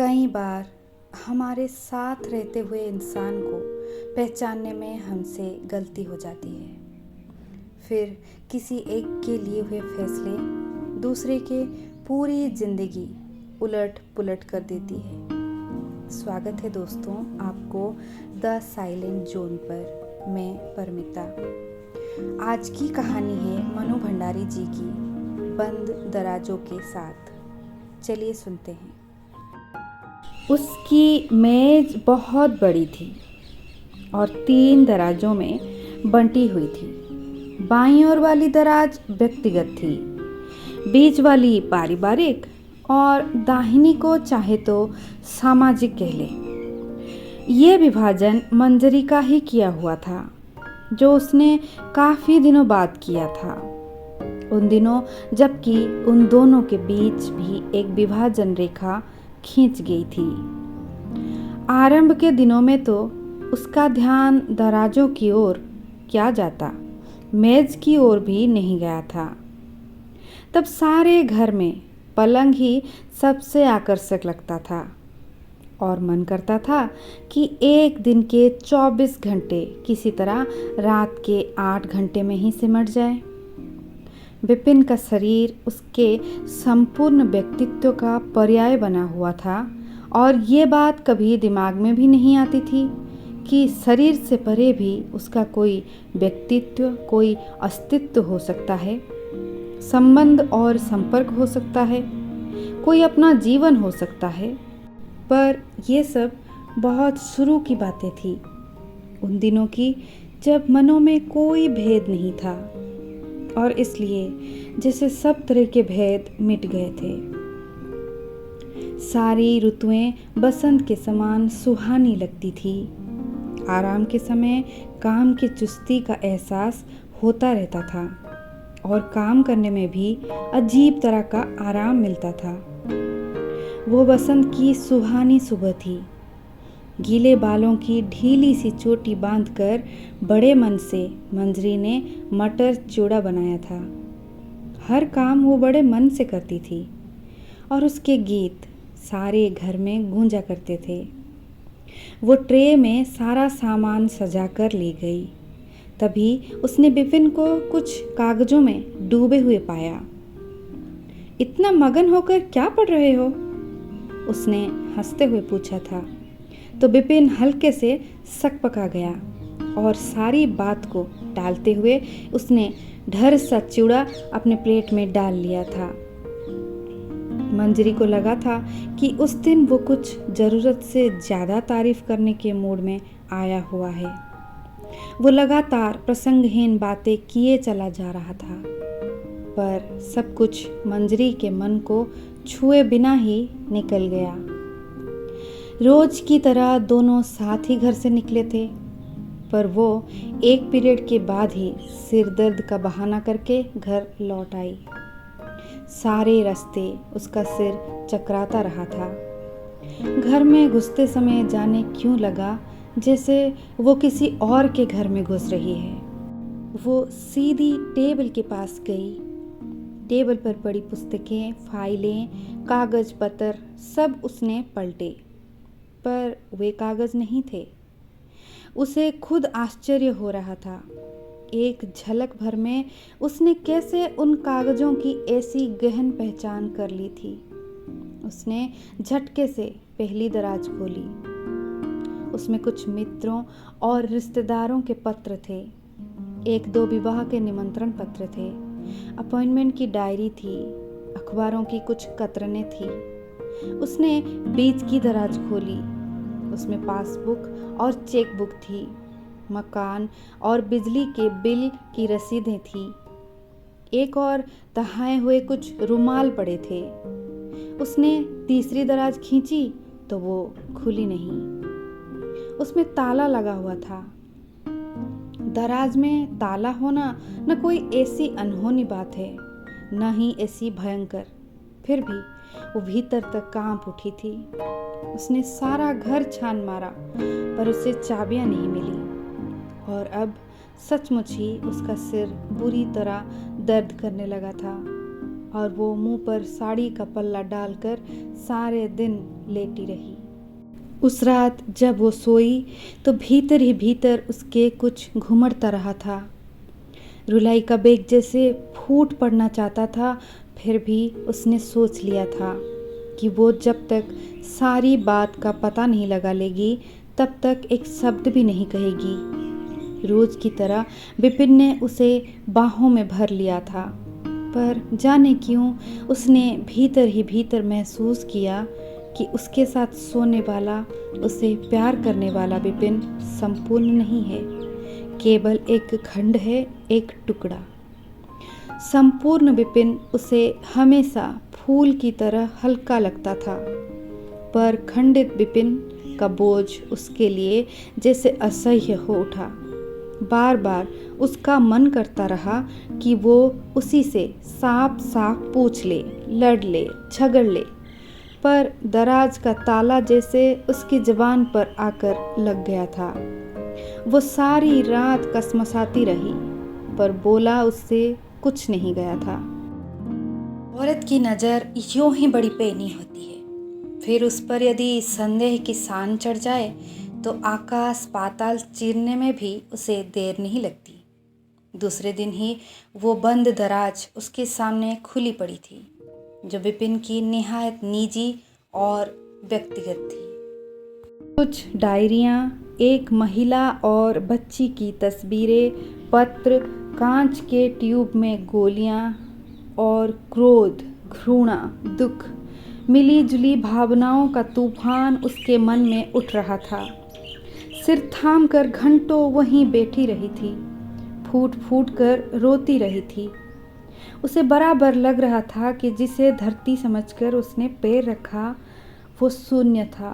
कई बार हमारे साथ रहते हुए इंसान को पहचानने में हमसे गलती हो जाती है। फिर किसी एक के लिए हुए फैसले दूसरे के पूरी जिंदगी उलट पुलट कर देती है। स्वागत है दोस्तों आपको द साइलेंट जोन पर। मैं परमिता। आज की कहानी है मनु भंडारी जी की बंद दराजों के साथ। चलिए सुनते हैं। उसकी मेज बहुत बड़ी थी और 3 दराजों में बंटी हुई थी। बाईं ओर वाली दराज व्यक्तिगत थी, बीच वाली पारिवारिक और दाहिनी को चाहे तो सामाजिक कह ले। ये विभाजन मंजरी का ही किया हुआ था, जो उसने काफ़ी दिनों बाद किया था। उन दिनों जबकि उन दोनों के बीच भी एक विभाजन रेखा खींच गई थी। आरंभ के दिनों में तो उसका ध्यान दराजों की ओर क्या जाता, मेज की ओर भी नहीं गया था। तब सारे घर में पलंग ही सबसे आकर्षक लगता था और मन करता था कि एक दिन के 24 घंटे किसी तरह रात के 8 घंटे में ही सिमट जाए। विपिन का शरीर उसके संपूर्ण व्यक्तित्व का पर्याय बना हुआ था और ये बात कभी दिमाग में भी नहीं आती थी कि शरीर से परे भी उसका कोई व्यक्तित्व, कोई अस्तित्व हो सकता है, संबंध और संपर्क हो सकता है, कोई अपना जीवन हो सकता है। पर ये सब बहुत शुरू की बातें थी, उन दिनों की जब मनों में कोई भेद नहीं था और इसलिए जैसे सब तरह के भेद मिट गए थे। सारी ऋतुएं बसंत के समान सुहानी लगती थी। आराम के समय काम की चुस्ती का एहसास होता रहता था और काम करने में भी अजीब तरह का आराम मिलता था। वो बसंत की सुहानी सुबह थी। गीले बालों की ढीली सी चोटी बांधकर बड़े मन से मंजरी ने मटर चूड़ा बनाया था। हर काम वो बड़े मन से करती थी और उसके गीत सारे घर में गूंजा करते थे। वो ट्रे में सारा सामान सजा कर ले गई। तभी उसने विपिन को कुछ कागजों में डूबे हुए पाया। इतना मगन होकर क्या पढ़ रहे हो? उसने हंसते हुए पूछा था। तो विपिन हल्के से सकपका गया और सारी बात को टालते हुए उसने ढर सा चूड़ा अपने प्लेट में डाल लिया था। मंजरी को लगा था कि उस दिन वो कुछ ज़रूरत से ज़्यादा तारीफ करने के मूड में आया हुआ है। वो लगातार प्रसंगहीन बातें किए चला जा रहा था, पर सब कुछ मंजरी के मन को छुए बिना ही निकल गया। रोज की तरह दोनों साथ ही घर से निकले थे, पर वो एक पीरियड के बाद ही सिर दर्द का बहाना करके घर लौट आई। सारे रास्ते उसका सिर चकराता रहा था। घर में घुसते समय जाने क्यों लगा जैसे वो किसी और के घर में घुस रही है। वो सीधी टेबल के पास गई। टेबल पर पड़ी पुस्तकें, फाइलें, कागज पत्र सब उसने पलटे, पर वे कागज नहीं थे। उसे खुद आश्चर्य हो रहा था। एक झलक भर में उसने कैसे उन कागजों की ऐसी गहन पहचान कर ली थी। उसने झटके से पहली दराज खोली। उसमें कुछ मित्रों और रिश्तेदारों के पत्र थे। 1-2 विवाह के निमंत्रण पत्र थे। अपॉइंटमेंट की डायरी थी। अखबारों की कुछ कतरनें थी। उसने बीच की दराज खोली। उसमें पासबुक और चेकबुक थी। मकान और बिजली के बिल की रसीदें थी। एक और तहाए हुए कुछ रुमाल पड़े थे। उसने तीसरी दराज खींची तो वो खुली नहीं। उसमें ताला लगा हुआ था। दराज में ताला होना न कोई ऐसी अनहोनी बात है, न ही ऐसी भयंकर। फिर भी वो भीतर तक कांप उठी थी। उसने सारा घर छान मारा, पर उसे चाबियां नहीं मिली और अब सचमुच ही उसका सिर बुरी तरह दर्द करने लगा था। और वो मुंह पर साड़ी का पल्ला डालकर सारे दिन लेटी रही। उस रात जब वो सोई तो भीतर ही भीतर उसके कुछ घुमड़ता रहा था। रुलाई का बेग जैसे फूट पड़ना चाहता था, फिर भी उसने सोच लिया था कि वो जब तक सारी बात का पता नहीं लगा लेगी तब तक एक शब्द भी नहीं कहेगी। रोज की तरह विपिन ने उसे बाहों में भर लिया था, पर जाने क्यों उसने भीतर ही भीतर महसूस किया कि उसके साथ सोने वाला, उसे प्यार करने वाला विपिन संपूर्ण नहीं है, केवल एक खंड है, एक टुकड़ा। संपूर्ण विपिन उसे हमेशा फूल की तरह हल्का लगता था, पर खंडित विपिन का बोझ उसके लिए जैसे असह्य हो उठा। बार बार उसका मन करता रहा कि वो उसी से साफ साफ पूछ ले, लड़ ले, झगड़ ले, पर दराज का ताला जैसे उसकी जुबान पर आकर लग गया था। वो सारी रात कसमसाती रही, पर बोला उससे कुछ नहीं गया था। औरत की नज़र यूं ही बड़ी पैनी होती है, फिर उस पर यदि संदेह की सान चढ़ जाए तो आकाश पाताल चीरने में भी उसे देर नहीं लगती। दूसरे दिन ही वो बंद दराज उसके सामने खुली पड़ी थी, जो विपिन की निहायत निजी और व्यक्तिगत थी। कुछ डायरियाँ, एक महिला और बच्ची की तस्वीरें, पत्र, कांच के ट्यूब में गोलियाँ और क्रोध, घृणा, दुख, मिली जुली भावनाओं का तूफान उसके मन में उठ रहा था। सिर थाम कर घंटों वहीं बैठी रही थी, फूट फूट कर रोती रही थी। उसे बराबर लग रहा था कि जिसे धरती समझकर उसने पैर रखा वो शून्य था,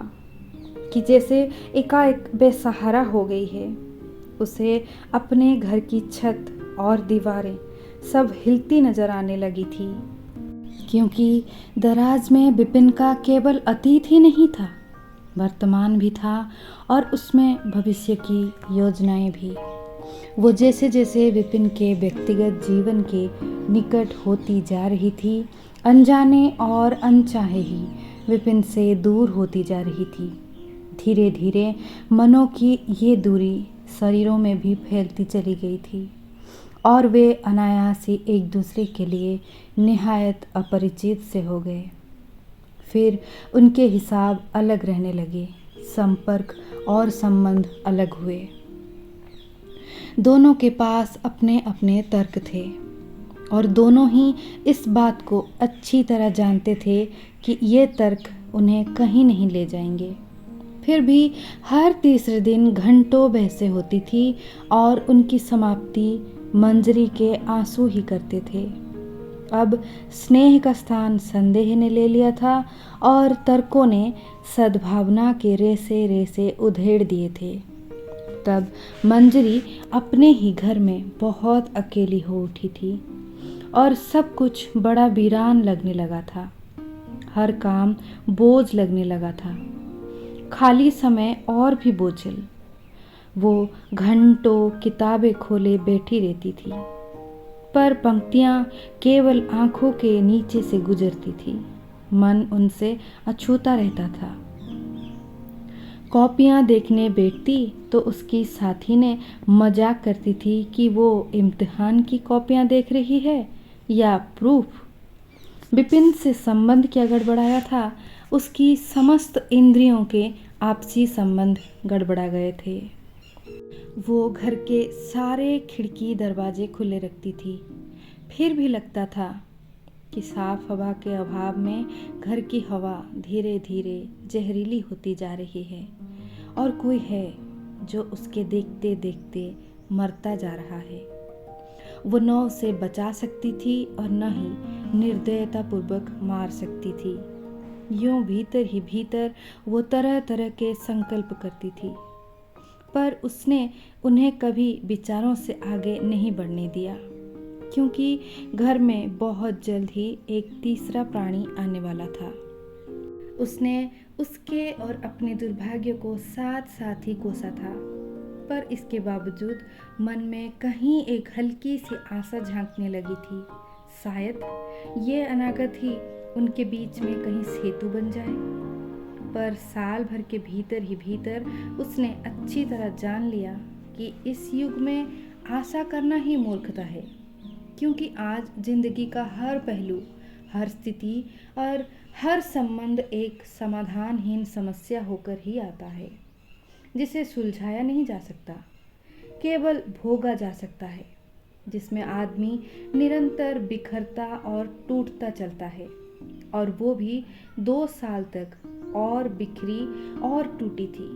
कि जैसे एकाएक बेसहारा हो गई है। उसे अपने घर की छत और दीवारें सब हिलती नजर आने लगी थी, क्योंकि दराज में विपिन का केवल अतीत ही नहीं था, वर्तमान भी था और उसमें भविष्य की योजनाएं भी। वो जैसे जैसे विपिन के व्यक्तिगत जीवन के निकट होती जा रही थी, अनजाने और अनचाहे ही विपिन से दूर होती जा रही थी। धीरे धीरे मनों की ये दूरी शरीरों में भी फैलती चली गई थी और वे अनायास ही एक दूसरे के लिए निहायत अपरिचित से हो गए। फिर उनके हिसाब अलग रहने लगे, संपर्क और संबंध अलग हुए। दोनों के पास अपने अपने तर्क थे और दोनों ही इस बात को अच्छी तरह जानते थे कि ये तर्क उन्हें कहीं नहीं ले जाएंगे। फिर भी हर तीसरे दिन घंटों बहसें होती थी और उनकी समाप्ति मंजरी के आंसू ही करते थे। अब स्नेह का स्थान संदेह ने ले लिया था और तर्कों ने सद्भावना के रेसे रेसे उधेड़ दिए थे। तब मंजरी अपने ही घर में बहुत अकेली हो उठी थी और सब कुछ बड़ा वीरान लगने लगा था। हर काम बोझ लगने लगा था, खाली समय और भी बोझिल। वो घंटों किताबें खोले बैठी रहती थी, पर पंक्तियां केवल आंखों के नीचे से गुजरती थी, मन उनसे अछूता रहता था। कॉपियां देखने बैठती तो उसकी साथी ने मजाक करती थी कि वो इम्तिहान की कॉपियां देख रही है या प्रूफ। विपिन से संबंध क्या गड़बड़ाया था, उसकी समस्त इंद्रियों के आपसी संबंध गड़बड़ा गए थे। वो घर के सारे खिड़की दरवाजे खुले रखती थी, फिर भी लगता था कि साफ हवा के अभाव में घर की हवा धीरे धीरे जहरीली होती जा रही है और कोई है जो उसके देखते देखते मरता जा रहा है। वो न उसे बचा सकती थी और न ही निर्दयतापूर्वक मार सकती थी। यूं भीतर ही भीतर वो तरह तरह के संकल्प करती थी, पर उसने उन्हें कभी विचारों से आगे नहीं बढ़ने दिया, क्योंकि घर में बहुत जल्द ही एक तीसरा प्राणी आने वाला था। उसने उसके और अपने दुर्भाग्य को साथ साथ ही कोसा था, पर इसके बावजूद मन में कहीं एक हल्की सी आशा झांकने लगी थी। शायद ये अनागत ही उनके बीच में कहीं सेतु बन जाए। पर साल भर के भीतर ही भीतर उसने अच्छी तरह जान लिया कि इस युग में आशा करना ही मूर्खता है, क्योंकि आज जिंदगी का हर पहलू, हर स्थिति और हर संबंध एक समाधानहीन समस्या होकर ही आता है, जिसे सुलझाया नहीं जा सकता, केवल भोगा जा सकता है, जिसमें आदमी निरंतर बिखरता और टूटता चलता है, और वो भी 2 साल तक और बिखरी और टूटी थी।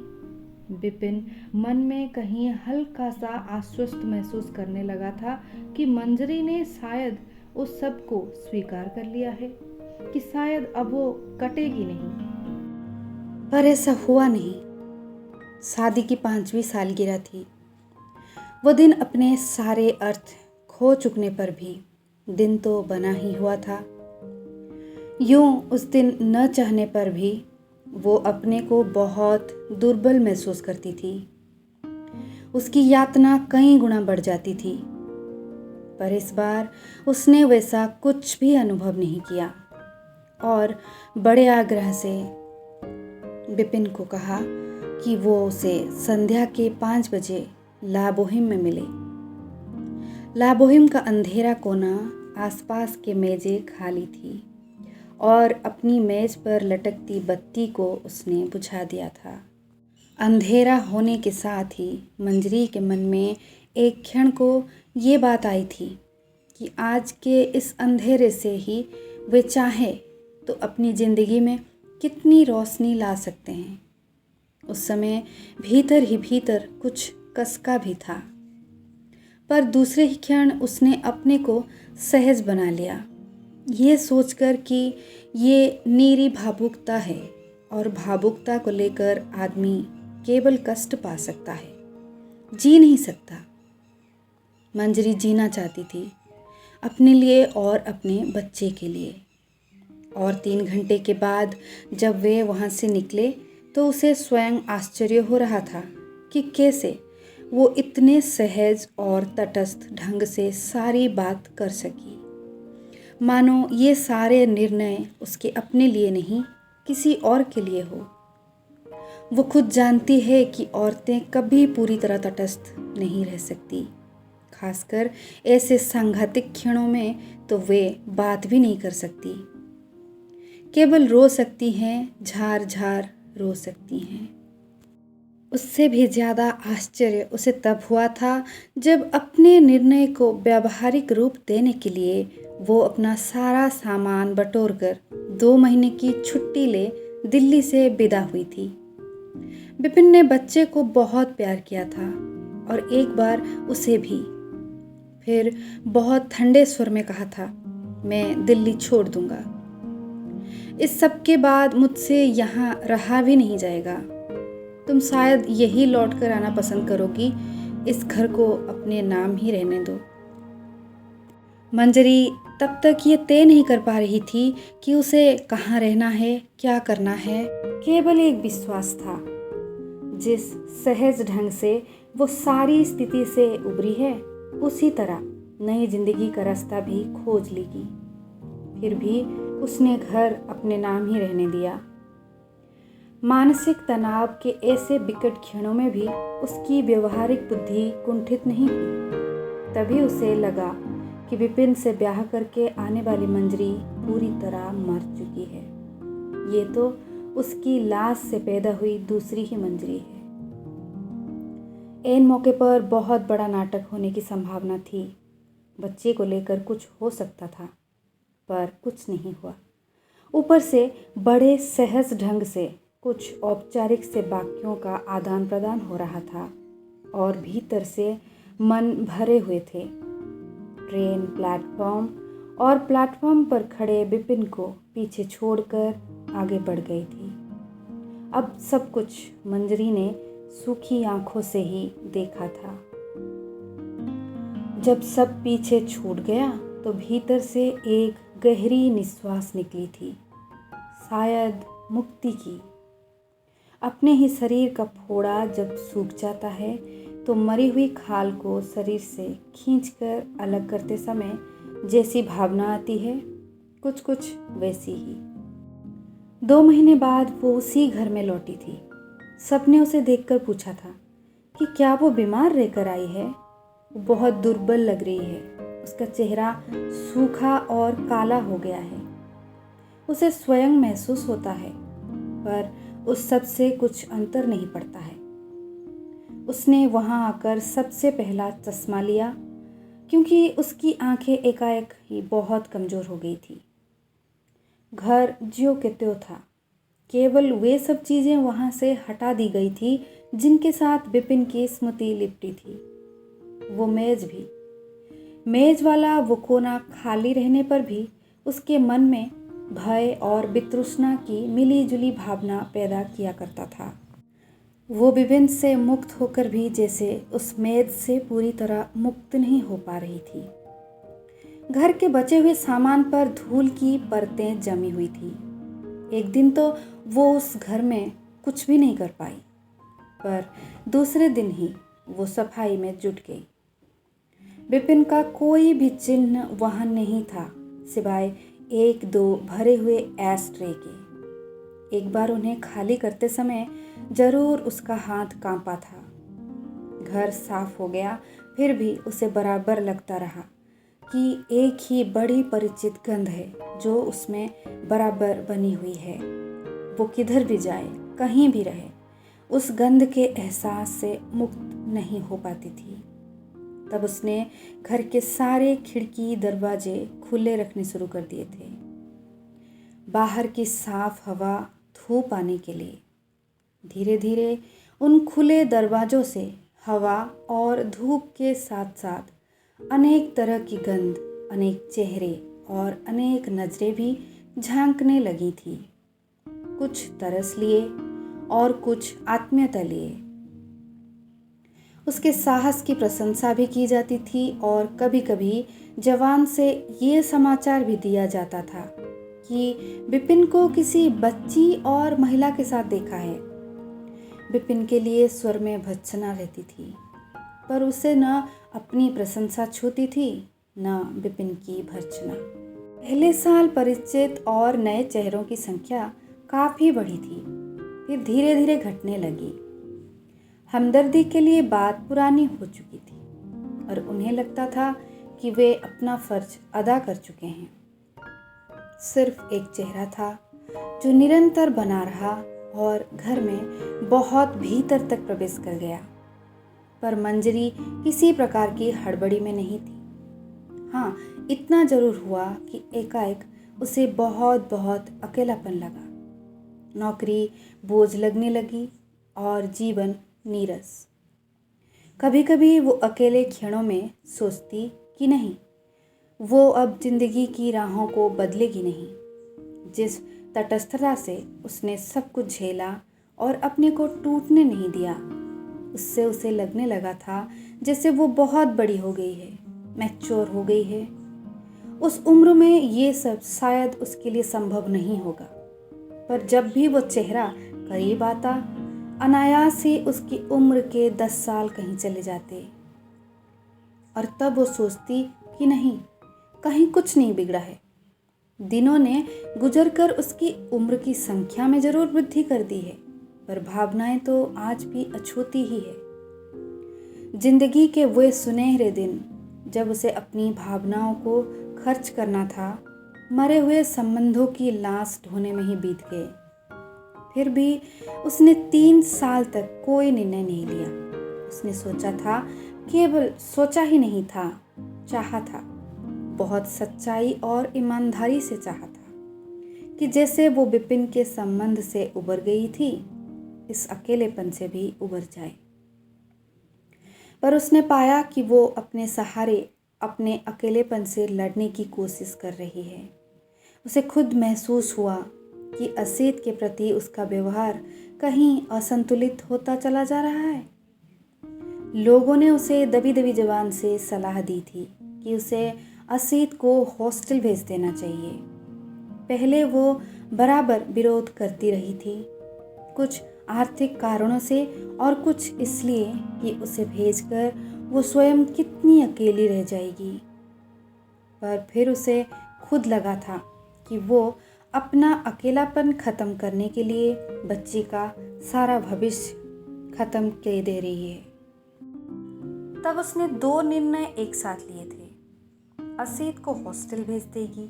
विपिन मन में कहीं हल्का सा आश्वस्त महसूस करने लगा था कि मंजरी ने शायद उस सब को स्वीकार कर लिया है, कि शायद अब वो कटेगी नहीं। पर ऐसा हुआ नहीं। शादी की 5वीं सालगिरह थी। वो दिन अपने सारे अर्थ खो चुकने पर भी दिन तो बना ही हुआ था। यूं उस दिन न चाहने पर भी वो अपने को बहुत दुर्बल महसूस करती थी। उसकी यातना कई गुना बढ़ जाती थी। पर इस बार उसने वैसा कुछ भी अनुभव नहीं किया और बड़े आग्रह से विपिन को कहा कि वो उसे संध्या के 5 बजे ला बोहिम में मिले। ला बोहिम का अंधेरा कोना, आसपास के मेजें खाली थी और अपनी मेज पर लटकती बत्ती को उसने बुझा दिया था। अंधेरा होने के साथ ही मंजरी के मन में एक क्षण को ये बात आई थी कि आज के इस अंधेरे से ही वे चाहे तो अपनी ज़िंदगी में कितनी रोशनी ला सकते हैं। उस समय भीतर ही भीतर कुछ कसका भी था, पर दूसरे ही क्षण उसने अपने को सहज बना लिया, ये सोचकर कि ये नीरी भावुकता है और भावुकता को लेकर आदमी केवल कष्ट पा सकता है, जी नहीं सकता। मंजरी जीना चाहती थी, अपने लिए और अपने बच्चे के लिए। और 3 घंटे के बाद जब वे वहाँ से निकले तो उसे स्वयं आश्चर्य हो रहा था कि कैसे वो इतने सहज और तटस्थ ढंग से सारी बात कर सकी, मानो ये सारे निर्णय उसके अपने लिए नहीं, किसी और के लिए हो। वो खुद जानती है कि औरतें कभी पूरी तरह तटस्थ नहीं रह सकती, खासकर ऐसे सांघातिक क्षणों में तो वे बात भी नहीं कर सकती, केवल रो सकती हैं, झार झार रो सकती हैं। उससे भी ज़्यादा आश्चर्य उसे तब हुआ था जब अपने निर्णय को व्यावहारिक रूप देने के लिए वो अपना सारा सामान बटोरकर 2 महीने की छुट्टी ले दिल्ली से विदा हुई थी। विपिन ने बच्चे को बहुत प्यार किया था और एक बार उसे भी, फिर बहुत ठंडे स्वर में कहा था, मैं दिल्ली छोड़ दूंगा। इस सब के बाद मुझसे यहाँ रहा भी नहीं जाएगा। तुम शायद यही लौट कर आना पसंद करोगी, इस घर को अपने नाम ही रहने दो। मंजरी तब तक ये तय नहीं कर पा रही थी कि उसे कहाँ रहना है, क्या करना है। केवल एक विश्वास था, जिस सहज ढंग से वो सारी स्थिति से उबरी है, उसी तरह नई जिंदगी का रास्ता भी खोज लेगी। फिर भी उसने घर अपने नाम ही रहने दिया। मानसिक तनाव के ऐसे विकट क्षणों में भी उसकी व्यवहारिक बुद्धि कुंठित नहीं हुई। तभी उसे लगा कि विपिन से ब्याह करके आने वाली मंजरी पूरी तरह मर चुकी है। ये तो उसकी लाश से पैदा हुई दूसरी ही मंजरी है। ऐन मौके पर बहुत बड़ा नाटक होने की संभावना थी। बच्चे को लेकर कुछ हो सकता था, पर कुछ नहीं हुआ। ऊपर से बड़े सहज ढंग से कुछ औपचारिक से वाक्यों का आदान प्रदान हो रहा था और भीतर से मन भरे हुए थे। ट्रेन प्लेटफॉर्म और प्लेटफॉर्म पर खड़े विपिन को पीछे छोड़कर आगे बढ़ गई थी। अब सब कुछ मंजरी ने सूखी आंखों से ही देखा था। जब सब पीछे छूट गया तो भीतर से एक गहरी निश्वास निकली थी, शायद मुक्ति की। अपने ही शरीर का फोड़ा जब सूख जाता है तो मरी हुई खाल को शरीर से खींचकर अलग करते समय जैसी भावना आती है, कुछ कुछ वैसी ही। 2 महीने बाद वो उसी घर में लौटी थी। सबने उसे देखकर पूछा था कि क्या वो बीमार रहकर आई है। वो बहुत दुर्बल लग रही है, उसका चेहरा सूखा और काला हो गया है। उसे स्वयं महसूस होता है, पर उस सब से कुछ अंतर नहीं पड़ता है। उसने वहां आकर सबसे पहला चश्मा लिया, क्योंकि उसकी आंखें एकाएक ही बहुत कमज़ोर हो गई थी। घर ज्यों के त्यों था, केवल वे सब चीज़ें वहाँ से हटा दी गई थी जिनके साथ विपिन की स्मृति लिपटी थी। वो मेज़ भी, मेज़ वाला वो कोना खाली रहने पर भी उसके मन में भय और वितृष्णा की मिली जुली भावना पैदा किया करता था। वो विपिन से मुक्त होकर भी जैसे उस मेज़ से पूरी तरह मुक्त नहीं हो पा रही थी। घर के बचे हुए सामान पर धूल की परतें जमी हुई थी। एक दिन तो वो उस घर में कुछ भी नहीं कर पाई, पर दूसरे दिन ही वो सफाई में जुट गई। विपिन का कोई भी चिन्ह वहां नहीं था, सिवाय 1-2 भरे हुए एश ट्रे के। एक बार उन्हें खाली करते समय जरूर उसका हाथ कांपा था। घर साफ हो गया, फिर भी उसे बराबर लगता रहा कि एक ही बड़ी परिचित गंध है जो उसमें बराबर बनी हुई है। वो किधर भी जाए, कहीं भी रहे, उस गंध के एहसास से मुक्त नहीं हो पाती थी। तब उसने घर के सारे खिड़की दरवाजे खुले रखने शुरू कर दिए थे, बाहर की साफ हवा, धूप आने के लिए। धीरे धीरे उन खुले दरवाजों से हवा और धूप के साथ साथ अनेक तरह की गंध, अनेक चेहरे और अनेक नजरें भी झांकने लगी थी। कुछ तरस लिए और कुछ आत्मीयता लिए। उसके साहस की प्रशंसा भी की जाती थी और कभी कभी जवान से ये समाचार भी दिया जाता था कि विपिन को किसी बच्ची और महिला के साथ देखा है। विपिन के लिए स्वर में भर्त्सना रहती थी, पर उसे न अपनी प्रशंसा छूती थी, न विपिन की भर्त्सना। पहले साल परिचित और नए चेहरों की संख्या काफ़ी बढ़ी थी, फिर धीरे धीरे घटने लगी। हमदर्दी के लिए बात पुरानी हो चुकी थी और उन्हें लगता था कि वे अपना फर्ज अदा कर चुके हैं। सिर्फ एक चेहरा था जो निरंतर बना रहा और घर में बहुत भीतर तक प्रवेश कर गया, पर मंजरी किसी प्रकार की हड़बड़ी में नहीं थी। हाँ, इतना जरूर हुआ कि एकाएक उसे बहुत बहुत अकेलापन लगा। नौकरी बोझ लगने लगी और जीवन नीरस। कभी कभी वो अकेले क्षणों में सोचती कि नहीं, वो अब जिंदगी की राहों को बदलेगी नहीं। जिस तटस्थता से उसने सब कुछ झेला और अपने को टूटने नहीं दिया, उससे उसे लगने लगा था जैसे वो बहुत बड़ी हो गई है, मैच्योर हो गई है। उस उम्र में ये सब शायद उसके लिए संभव नहीं होगा, पर जब भी वो चेहरा करीब आता, अनायास ही उसकी उम्र के 10 साल कहीं चले जाते। और तब वो सोचती कि नहीं, कहीं कुछ नहीं बिगड़ा है। दिनों ने गुजरकर उसकी उम्र की संख्या में जरूर वृद्धि कर दी है, पर भावनाएं तो आज भी अछूती ही है। जिंदगी के वे सुनहरे दिन जब उसे अपनी भावनाओं को खर्च करना था, मरे हुए संबंधों की लाश ढोने में ही बीत गए। फिर भी उसने 3 साल तक कोई निर्णय नहीं लिया। उसने सोचा था, केवल सोचा ही नहीं था, चाहा था। बहुत सच्चाई और ईमानदारी से चाहा था कि जैसे वो विपिन के संबंध से उबर गई थी, इस अकेलेपन से भी उबर जाए। पर उसने पाया कि वो अपने सहारे अपने अकेलेपन से लड़ने की कोशिश कर रही है। उसे खुद महसूस हुआ कि असीत के प्रति उसका व्यवहार कहीं असंतुलित होता चला जा रहा है। लोगों ने उसे दबी दबी जबान से सलाह दी थी कि उसे असीत को हॉस्टल भेज देना चाहिए। पहले वो बराबर विरोध करती रही थी, कुछ आर्थिक कारणों से और कुछ इसलिए कि उसे भेजकर वो स्वयं कितनी अकेली रह जाएगी। पर फिर उसे खुद लगा था कि वो अपना अकेलापन ख़त्म करने के लिए बच्ची का सारा भविष्य ख़त्म कर दे रही है। तब उसने 2 निर्णय एक साथ लिए थे। असीत को हॉस्टल भेज देगी।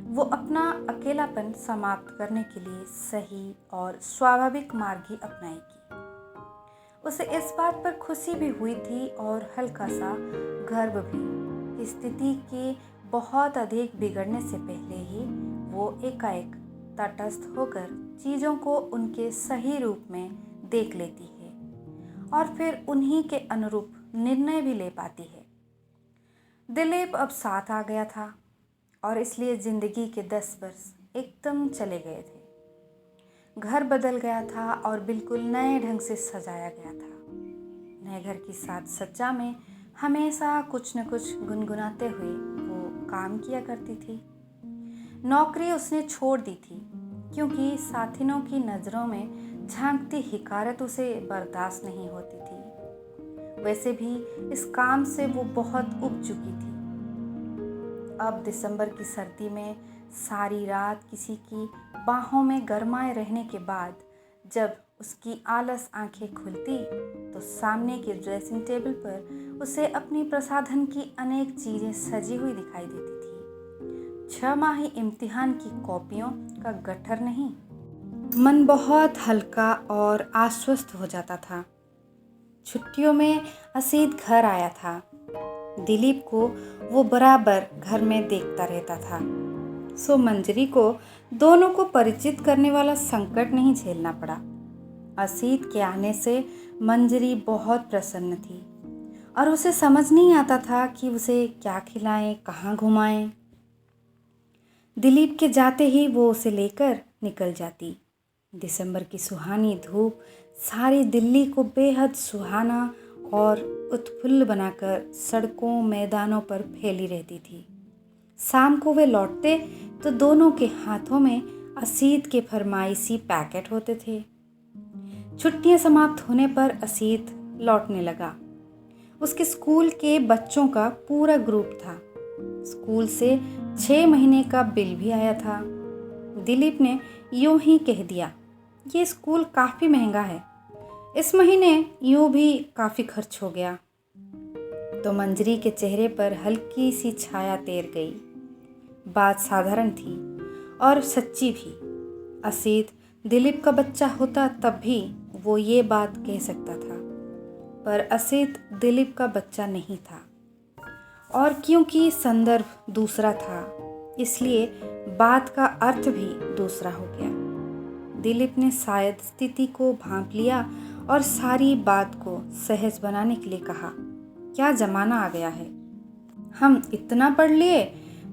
वो अपना अकेलापन समाप्त करने के लिए सही और स्वाभाविक मार्ग ही अपनाएगी। उसे इस बात पर खुशी भी हुई थी और हल्का सा गर्व भी। स्थिति के बहुत अधिक बिगड़ने से पहले ही वो एकाएक तटस्थ होकर चीज़ों को उनके सही रूप में देख लेती है और फिर उन्हीं के अनुरूप निर्णय भी ले पाती है। दिलीप अब साथ आ गया था और इसलिए ज़िंदगी के 10 वर्ष एकदम चले गए थे। घर बदल गया था और बिल्कुल नए ढंग से सजाया गया था। नए घर की साज सज्जा में हमेशा कुछ न कुछ गुनगुनाते हुए वो काम किया करती थी। नौकरी उसने छोड़ दी थी क्योंकि साथिनों की नज़रों में झांकती हिकारत उसे बर्दाश्त नहीं होती थी। वैसे भी इस काम से वो बहुत उब चुकी थी। अब दिसंबर की सर्दी में सारी रात किसी की बाहों में गरमाए रहने के बाद जब उसकी आलस आंखें खुलती तो सामने के ड्रेसिंग टेबल पर उसे अपनी प्रसाधन की अनेक चीज़ें सजी हुई दिखाई देती थी। 6 माही इम्तिहान की कॉपियों का गट्ठर नहीं। मन बहुत हल्का और आश्वस्त हो जाता था। छुट्टियों में असीत घर आया था। दिलीप को वो बराबर घर में देखता रहता था, सो मंजरी को दोनों को परिचित करने वाला संकट नहीं झेलना पड़ा। असीत के आने से मंजरी बहुत प्रसन्न थी और उसे समझ नहीं आता था कि उसे क्या खिलाएं, कहाँ घुमाएं। दिलीप के जाते ही वो उसे लेकर निकल जाती। दिसंबर की सुहानी धूप सारी दिल्ली को बेहद सुहाना और उत्फुल्ल बनाकर सड़कों मैदानों पर फैली रहती थी। शाम को वे लौटते तो दोनों के हाथों में असीत के फरमाइशी पैकेट होते थे। छुट्टियां समाप्त होने पर असीत लौटने लगा। उसके स्कूल के बच्चों का पूरा ग्रुप था। स्कूल से 6 महीने का बिल भी आया था। दिलीप ने यूं ही कह दिया, ये स्कूल काफ़ी महंगा है, इस महीने यूं भी काफ़ी खर्च हो गया। तो मंजरी के चेहरे पर हल्की सी छाया तैर गई। बात साधारण थी और सच्ची भी। असीत दिलीप का बच्चा होता तब भी वो ये बात कह सकता था, पर असीत दिलीप का बच्चा नहीं था और क्योंकि संदर्भ दूसरा था इसलिए बात का अर्थ भी दूसरा हो गया। दिलीप ने शायद स्थिति को भांप लिया और सारी बात को सहज बनाने के लिए कहा, क्या ज़माना आ गया है, हम इतना पढ़ लिए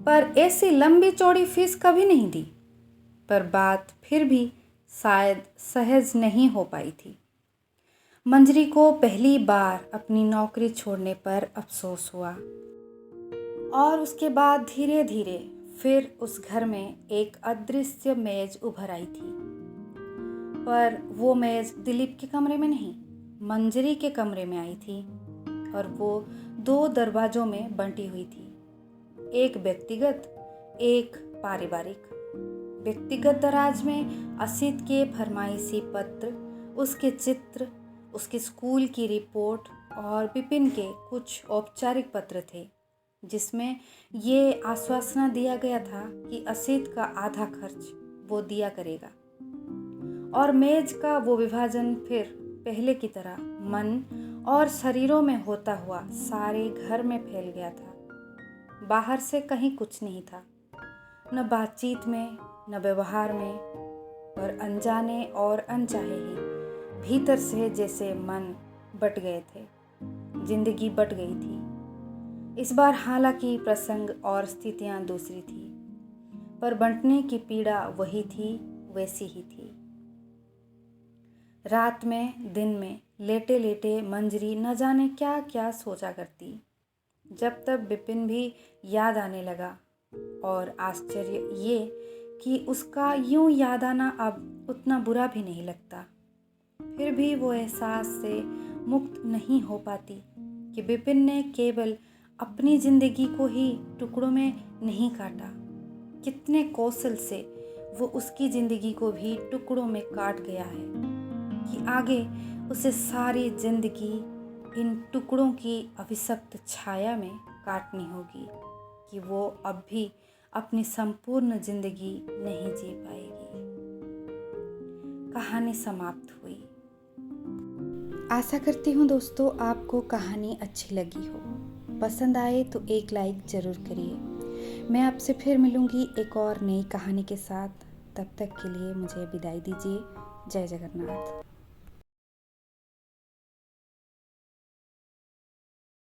पर ऐसी लंबी चौड़ी फीस कभी नहीं दी। पर बात फिर भी शायद सहज नहीं हो पाई थी। मंजरी को पहली बार अपनी नौकरी छोड़ने पर अफसोस हुआ और उसके बाद धीरे धीरे फिर उस घर में एक अदृश्य मेज उभर आई थी। पर वो मेज दिलीप के कमरे में नहीं, मंजरी के कमरे में आई थी और वो 2 दरवाज़ों में बंटी हुई थी, एक व्यक्तिगत, एक पारिवारिक। व्यक्तिगत दराज में असीत के फरमाइशी पत्र, उसके चित्र, उसके स्कूल की रिपोर्ट और विपिन के कुछ औपचारिक पत्र थे जिसमें ये आश्वासन दिया गया था कि असीत का आधा खर्च वो दिया करेगा। और मेज का वो विभाजन फिर पहले की तरह मन और शरीरों में होता हुआ सारे घर में फैल गया था। बाहर से कहीं कुछ नहीं था, न बातचीत में, न व्यवहार में, पर अनजाने और अनचाहे ही भीतर से जैसे मन बट गए थे, जिंदगी बट गई थी। इस बार हालांकि प्रसंग और स्थितियां दूसरी थी, पर बंटने की पीड़ा वही थी, वैसी ही थी। रात में, दिन में लेटे लेटे मंजरी न जाने क्या क्या सोचा करती। जब तक विपिन भी याद आने लगा और आश्चर्य ये कि उसका यूं याद आना अब उतना बुरा भी नहीं लगता। फिर भी वो एहसास से मुक्त नहीं हो पाती कि विपिन ने केवल अपनी ज़िंदगी को ही टुकड़ों में नहीं काटा, कितने कौशल से वो उसकी ज़िंदगी को भी टुकड़ों में काट गया है कि आगे उसे सारी ज़िंदगी इन टुकड़ों की अभिशप्त छाया में काटनी होगी कि वो अब भी अपनी संपूर्ण ज़िंदगी नहीं जी पाएगी। कहानी समाप्त हुई। आशा करती हूँ दोस्तों आपको कहानी अच्छी लगी हो। पसंद आए तो एक लाइक ज़रूर करिए। मैं आपसे फिर मिलूँगी एक और नई कहानी के साथ। तब तक के लिए मुझे विदाई दीजिए। जय जगन्नाथ।